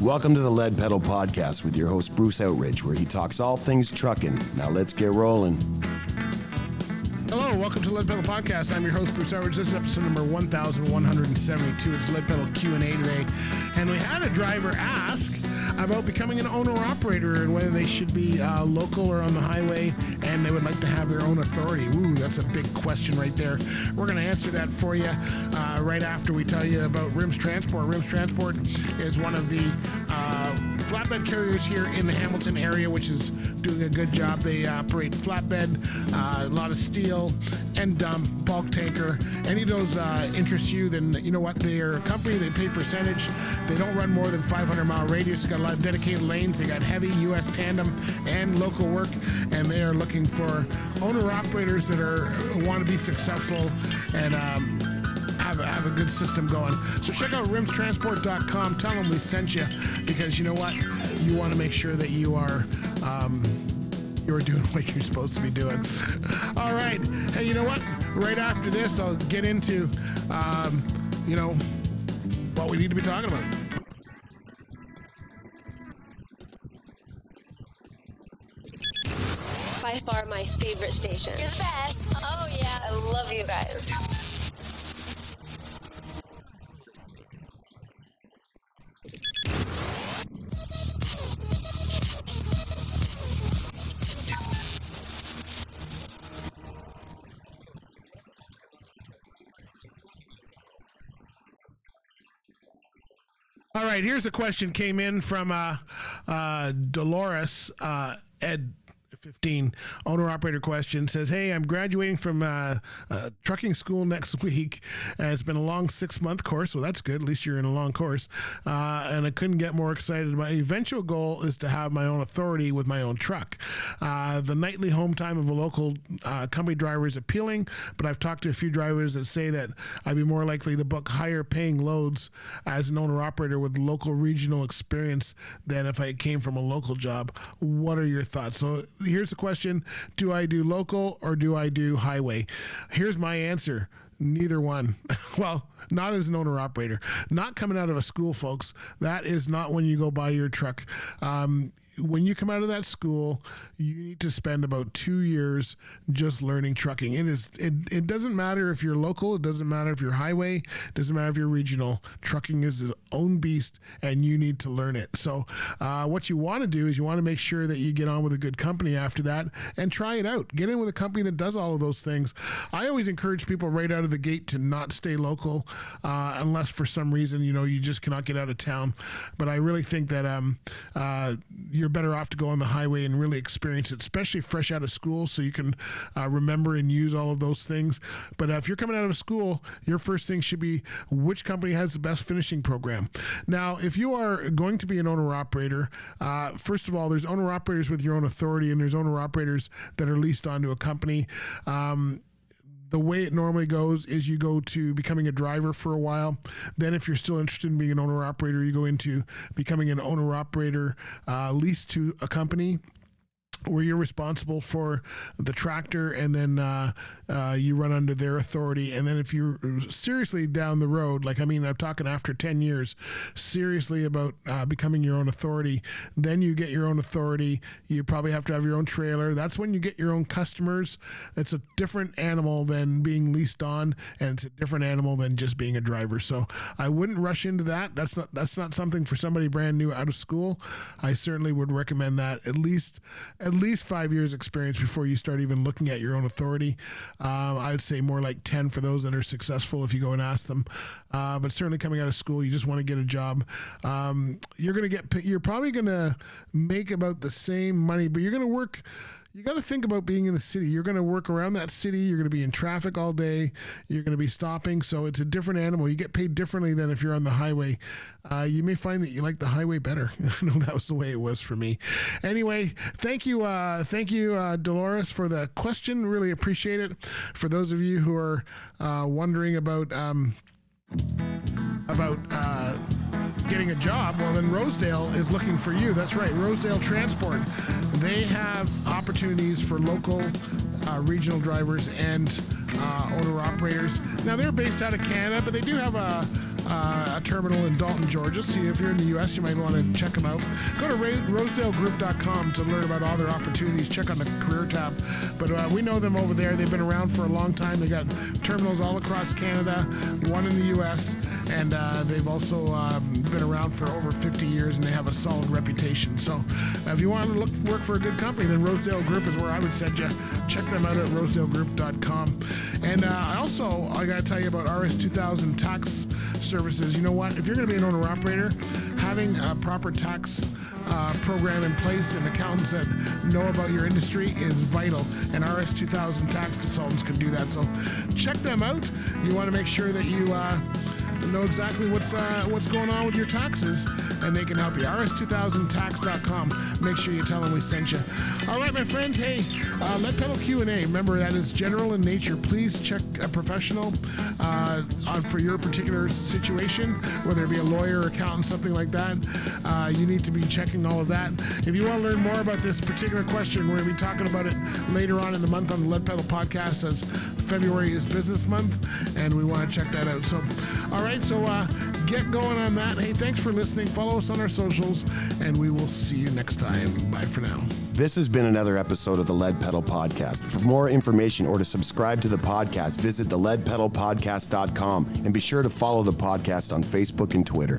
Welcome to the Lead Pedal Podcast with your host, Bruce Outridge, where he talks all things trucking. Now let's get rolling. Hello, welcome to Lead Pedal Podcast. I'm your host, Bruce Outridge. This is episode number 1172. It's Lead Pedal Q&A today. And we had a driver ask about becoming an owner-operator and whether they should be local or on the highway, and they would like to have their own authority. Ooh, that's a big question right there. We're going to answer that for you right after we tell you about RIMS Transport. RIMS Transport is one of the flatbed carriers here in the Hamilton area, which is doing a good job. They operate flatbed, a lot of steel and dump, bulk tanker. Any of those interest you, then you know what? They're a company, they pay percentage. They don't run more than 500-mile radius. They got a lot of dedicated lanes. They got heavy U.S. tandem and local work, and they are looking for owner-operators that want to be successful and have a good system going. So check out rimstransport.com. Tell them we sent you, because you know what? You want to make sure that you're doing what you're supposed to be doing. All right. Hey, you know what? Right after this, I'll get into, what we need to be talking about. By far my favorite station. You're the best. Oh, yeah. I love you guys. All right, here's a question came in from Dolores Ed 15, owner-operator question. Says, hey, I'm graduating from trucking school next week. It's been a long 6-month course, so that's good. At least you're in a long course. And I couldn't get more excited. My eventual goal is to have my own authority with my own truck. The nightly home time of a local company driver is appealing, but I've talked to a few drivers that say that I'd be more likely to book higher paying loads as an owner-operator with local regional experience than if I came from a local job. What are your thoughts? So here's the question. Do I do local or do I do highway? Here's my answer. Neither one. Well, not as an owner-operator. Not coming out of a school, folks. That is not when you go buy your truck. When you come out of that school, you need to spend about 2 years just learning trucking. It doesn't matter if you're local. It doesn't matter if you're highway. It doesn't matter if you're regional. Trucking is its own beast, and you need to learn it. So what you want to do is you want to make sure that you get on with a good company after that and try it out. Get in with a company that does all of those things. I always encourage people right out of the gate to not stay local unless for some reason you just cannot get out of town. But I really think that you're better off to go on the highway and really experience it, especially fresh out of school, so you can remember and use all of those things. But if you're coming out of school, your first thing should be which company has the best finishing program. Now, if you are going to be an owner-operator, first of all, there's owner-operators with your own authority, and there's owner-operators that are leased onto a company. The way it normally goes is you go to becoming a driver for a while. Then if you're still interested in being an owner-operator, you go into becoming an owner-operator leased to a company, where you're responsible for the tractor, and then you run under their authority. And then if you're seriously down the road, I'm talking after 10 years, seriously about becoming your own authority, then you get your own authority. You probably have to have your own trailer. That's when you get your own customers. It's a different animal than being leased on, and it's a different animal than just being a driver. So I wouldn't rush into that. That's not something for somebody brand new out of school. I certainly would recommend that at least 5 years experience before you start even looking at your own authority. I would say more like 10 for those that are successful if you go and ask them. But certainly coming out of school, you just want to get a job. You're probably going to make about the same money, but you're going to work. You got to think about being in the city. You're going to work around that city. You're going to be in traffic all day. You're going to be stopping. So it's a different animal. You get paid differently than if you're on the highway. You may find that you like the highway better. I know that was the way it was for me. Anyway, thank you, Dolores, for the question. Really appreciate it. For those of you who are wondering about getting a job, well, then Rosedale is looking for you. That's right, Rosedale Transport. They have opportunities for local regional drivers and owner-operators. Now, they're based out of Canada, but they do have a a terminal in Daunting, Georgia. So if you're in the U.S., you might want to check them out. Go to rosedale.group.com to learn about all their opportunities. Check on the career tab. But we know them over there. They've been around for a long time. They got terminals all across Canada, one in the U.S., and they've also been around for over 50 years, and they have a solid reputation. So if you want to work for a good company, then Rosedale Group is where I would send you. Check them out at rosedale.group.com. And I got to tell you about RS2000 tax services. You know what? If you're going to be an owner-operator, having a proper tax program in place and accountants that know about your industry is vital, and RS2000 tax consultants can do that. So check them out. You want to make sure that you know exactly what's going on with your taxes, and they can help you. RS2000tax.com. Make sure you tell them we sent you. All right, my friends. Hey, Lead Pedal Q&A. Remember, that is general in nature. Please check a professional for your particular situation, whether it be a lawyer, accountant, something like that. You need to be checking all of that. If you want to learn more about this particular question, we're going to be talking about it later on in the month on the Lead Pedal Podcast, as February is Business Month, and we want to check that out. So, all right, so get going on that. Hey, thanks for listening. Follow us on our socials, and we will see you next time. Bye for now. This has been another episode of the Lead Pedal Podcast. For more information or to subscribe to the podcast, visit theleadpedalpodcast.com, and be sure to follow the podcast on Facebook and Twitter.